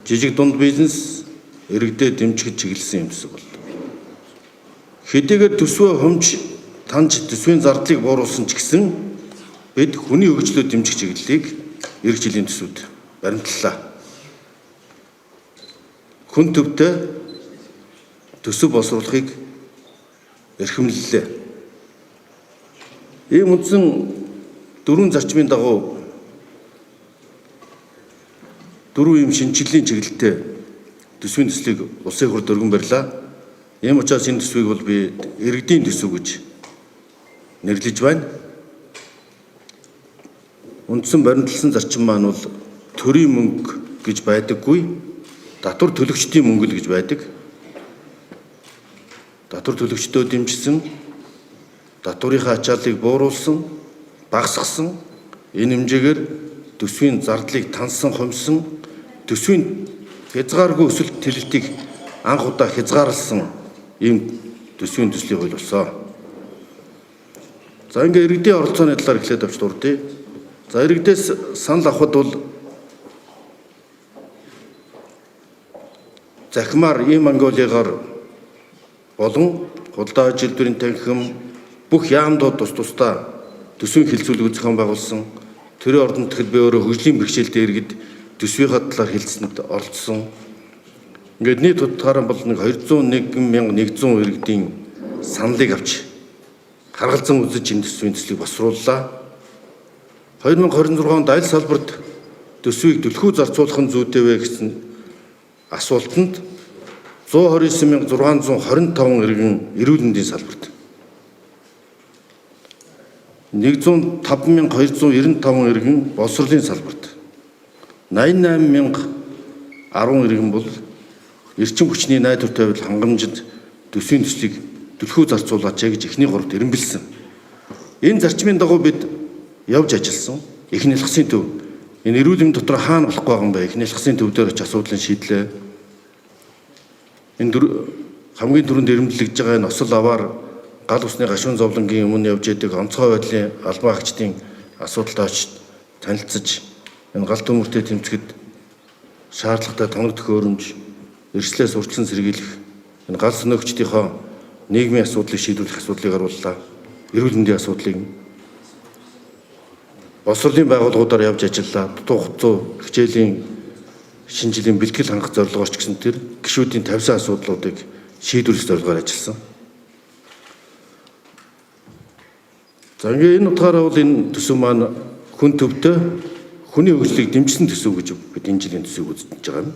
жижиг дунд бизнес иргэдэд дэмжих чиглэсэн юм төсөв бол. Хэдийгээр төсвөө хомж танж төсвийн зардлыг бууруулсан ч гэсэн бид хүний хөгжлөө дэмжих чиглэлийг эх жилийн төсвөд баримтлалаа. Хүн төвтэй төсөв боловсруулахыг эрхэмлэлээ. Ийм үндсэн дөрвөн зарчмын дагуу дөрвөн ийм шинжилгээний чиглэлтэй төсвийн төслийг улсын хурлд өргөн барьлаа. Ийм учраас энэ төсвийг бол би иргэдийн төсөв гэж нэрлэж байна. Үндсэн баримтлсан зарчим маань бол төрийн мөнгө гэж байдаггүй, татвар төлөгчдийн мөнгө л гэж байдаг. Татвар төлөгчдөө дэмжсэн, татварынхаа ачааллыг бууруулсан, багасгасан, энэ хэмжээгээр төсвийн зардлыг тансан, хомсон, төсвийн хязгааргүй өсөлт тэлэлтийг анх удаа хязгаарласан ийм төсвийн төслийг ойлгосон. За ингээ иргэдийн оролцооны талаар эхлээд авч дурдъя. За иргэдээс санал авахд бол захимаар ийм Монголигаар болон худалдаа ажилтны танхим бүх яамдууд тусдаа төсвийн хилцүүлэг зохион байгуулсан. Төрийн ордонд тэгэхэд би өөрөө хөгжлийн бэрхшээлтэй иргэд төсвийнхаа талаар хэлцэнд оролцсон. Ингээд нийт утгаараа бол 201,100 иргэдийн саналыг авч харгалзан үзэж энэ төсвийн төслийг босрууллаа. 2026 онд аль салбарт төсвийг түлхүү зарцуулах нь зүйтэй вэ гэсэн асуултанд 129,625 иргэн эрүүл мэндийн салбарт, 105,295 иргэн боловсролын салбарт, 88,010 иргэн бол эрчим хүчний найдвар тавил хангамжид төсвийн төслийг түлхүү зарцуулаач гэж эхний гуравт эренбэлсэн. Энэ зарчмын дагуу бид явж ажилласан. Эхний ялгсын төв. Энэ эрүүл мэндийн дотор хаана болохгүй байгаа юм бэ? Эхний ялгсын төв дээр ч асуудлыг шийдлээ. Энэ хамгийн түрүүнд эренбэлж байгаа энэ осол аваар гал усны гашуун зовлонгийн өмнө явж байдаг онцгой байдлын албан хаагчдын асуудалтайч танилцж энэ гал төмөртэй тэмцэхэд шаардлагатай тоног төхөөрөмж, эрслээс урьдчилан сэргийлэх энэ гал сонирхчдийнхоо нийгмийн асуудлыг шийдвэрлэх асуудлыг харууллаа. Эрүүл мэндийн асуудлыг боловсролын байгууллагуудаар явж ажиллаа. Дутуу хуцуу хичээлийн шинжилгээний бэлтгэл хангах зорилгоор ч гэсэн тэр гишүүдийн тавьсан асуудлуудыг шийдвэрлэх зорилгоор ажилласан. За ингээ энэ утгаараа бол энэ төсөв маань хүн төвтэй хүний хөгжлийг дэмжсэн төсөв гэж бид энэ жилийн төсөвийг үзэж байгаа юм.